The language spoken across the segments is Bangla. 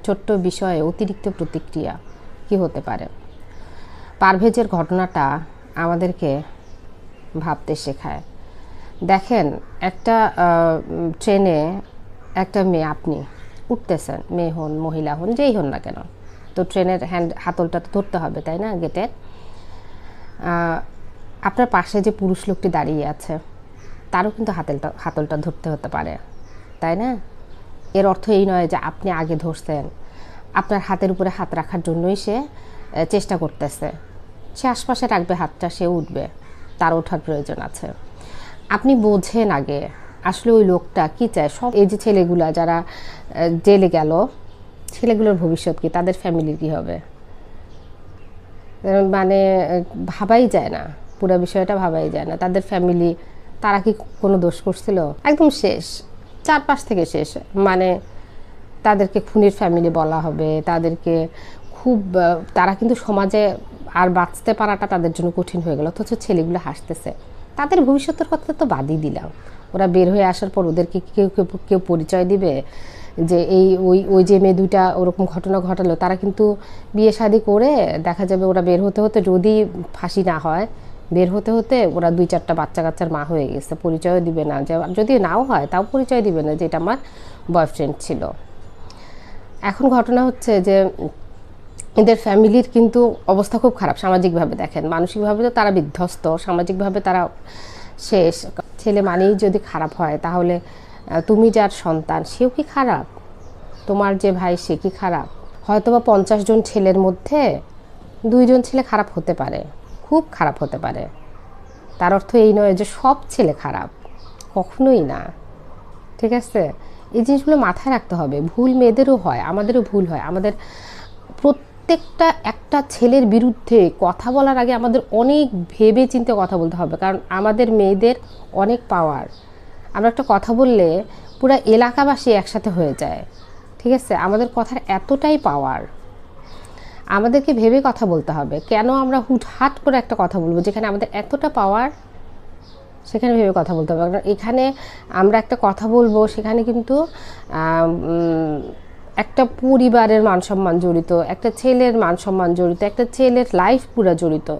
ছোট্ট বিষয়ে অতিরিক্ত প্রতিক্রিয়া কি হতে পারে? পারভেজের ঘটনাটা আমাদেরকে ভাবতে শেখায়। দেখেন, একটা ট্রেনে একটা মেয়ে, আপনি উঠতেছেন, মেয়ে হন মহিলা হন যেই হন না কেন, তো ট্রেনের হাতলটা তো ধরতে হবে, তাই না? গেটের আপনার পাশে যে পুরুষ লোকটি দাঁড়িয়ে আছে তারও কিন্তু হাতলটা ধরতে হতে পারে, তাই না? এর অর্থ এই নয় যে আপনি আগে ধরছেন, আপনার হাতের উপরে হাত রাখার জন্যই সে চেষ্টা করতেছে। সে আশপাশে রাখবে হাতটা, সে উঠবে, তার ওঠার প্রয়োজন আছে। আপনি বোঝেন আগে আসলে ওই লোকটা কি চায়। সব এই যে ছেলেগুলা যারা জেলে গেল, ছেলেগুলোর ভবিষ্যৎ কি, তাদের ফ্যামিলির কি হবে, মানে ভাবাই যায় না, পুরো বিষয়টা ভাবাই যায় না। তাদের ফ্যামিলি, তারা কি কোনো দোষ করছিল? একদম শেষ, চারপাশ থেকে শেষ। মানে তাদেরকে খুনির ফ্যামিলি বলা হবে, তাদেরকে খুব, তারা কিন্তু সমাজে আর বাঁচতে পারাটা তাদের জন্য কঠিন হয়ে গেল। অথচ ছেলেগুলো হাসতেছে। তাদের ভবিষ্যতের কথা তো বাদই দিলাম, ওরা বের হয়ে আসার পর ওদেরকে কেউ কেউ কেউ পরিচয় দিবে যে এই ওই যে মেয়ে দুইটা ওরকম ঘটনা ঘটালো, তারা কিন্তু বিয়ে শাদি করে দেখা যাবে ওরা বের হতে হতে, যদি ফাঁসি না হয়, বের হতে হতে ওরা 2-4টা বাচ্চা কাচ্চার মা হয়ে গেছে। পরিচয়ও দিবে না, যে যদি নাও হয় তাও পরিচয় দিবে না যে এটা আমার বয়ফ্রেন্ড ছিল। এখন ঘটনা হচ্ছে যে এদের ফ্যামিলির কিন্তু অবস্থা খুব খারাপ সামাজিকভাবে। দেখেন, মানসিকভাবে তো তারা বিধ্বস্ত, সামাজিকভাবে তারা শেষ। ছেলে মানেই যদি খারাপ হয়, তাহলে তুমি যার সন্তান সেও কি খারাপ? তোমার যে ভাই সে কি খারাপ? হয়তোবা 50 জন ছেলের মধ্যে 2 জন ছেলে খারাপ হতে পারে, খুব খারাপ হতে পারে। তার অর্থ এই নয় যে সব ছেলে খারাপ, কখনোই না। ঠিক আছে, এই জিনিসগুলো মাথায় রাখতে হবে। ভুল মেয়েদেরও হয়, আমাদেরও ভুল হয়। আমাদের প্রত্যেকটা একটা ছেলের বিরুদ্ধে কথা বলার আগে আমাদের অনেক ভেবে চিন্তে কথা বলতে হবে, কারণ আমাদের মেয়েদের অনেক পাওয়ার। আমরা একটা কথা বললে পুরো এলাকাবাসী একসাথে হয়ে যায়। ঠিক আছে, আমাদের কথার এতটাই পাওয়ার, আমাদেরকে ভেবে কথা বলতে হবে। কেন আমরা হুটহাট করে একটা কথা বলবো যেখানে আমাদের এতটা পাওয়ার? সেখানে ভেবে কথা বলতে হবে। কারণ এখানে আমরা একটা কথা বলবো, সেখানে কিন্তু একটা পরিবারের মানসম্মান জড়িত, একটা ছেলের মানসম্মান জড়িত, একটা ছেলের লাইফ পুরো জড়িত।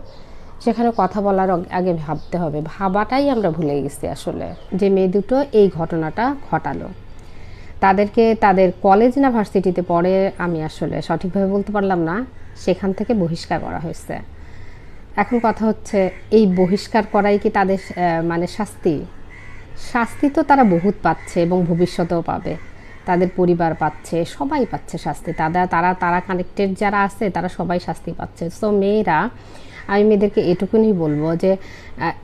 সেখানে কথা বলার আগে ভাবতে হবে। ভাবাটাই আমরা ভুলে গেছি আসলে। যে মেয়ে দুটো এই ঘটনাটা ঘটালো, তাদেরকে তাদের কলেজ না ভার্সিটিতে পড়ে, আমি আসলে সঠিকভাবে বলতে পারলাম না, সেখান থেকে বহিষ্কার করা হয়েছে। এখন কথা হচ্ছে, এই বহিষ্কার করাই কি তাদের মানে শাস্তি? শাস্তি তো তারা বহুত পাচ্ছে এবং ভবিষ্যতেও পাবে, তাদের পরিবার পাচ্ছে, সবাই পাচ্ছে শাস্তি। তারা কানেক্টেড যারা আছে তারা সবাই শাস্তি পাচ্ছে। সো মেয়েরা, আমি মেয়েদেরকে এটুকুনি বলবো যে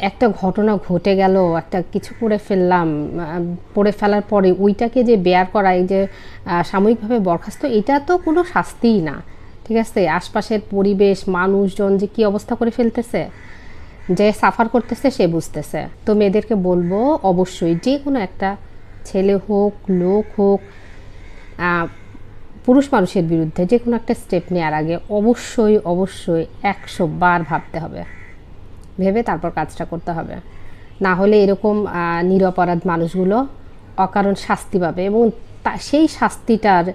একটা ঘটনা ঘটে গেল, একটা কিছু করে ফেললাম, পড়ে ফেলার পরে ওইটাকে যে বেয়ার করা, এই যে সাময়িকভাবে বরখাস্ত, এটা তো কোনো শাস্তিই না। ঠিক আছে, আশপাশের পরিবেশ, মানুষজন যে কী অবস্থা করে ফেলতেছে, যে সাফার করতেছে সে বুঝতেছে। তো মেয়েদেরকে বলবো, অবশ্যই যে কোনো একটা ছেলে হোক, লোক হোক, পুরুষ মানুষের বিরুদ্ধে যে কোনো একটা স্টেপ নেওয়ার আগে অবশ্যই 100 বার ভাবতে হবে, ভেবে তারপর কাজটা করতে হবে। না হলে এরকম নিরপরাধ মানুষগুলো অকারণ শাস্তি পাবে, এবং সেই শাস্তিটার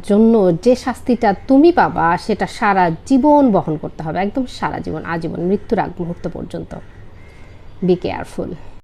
জন্য যে শাস্তিটা তুমি পাবা সেটা সারা জীবন বহন করতে হবে, একদম সারা জীবন, আজীবন, মৃত্যুর আগ মুহূর্ত পর্যন্ত। Be careful.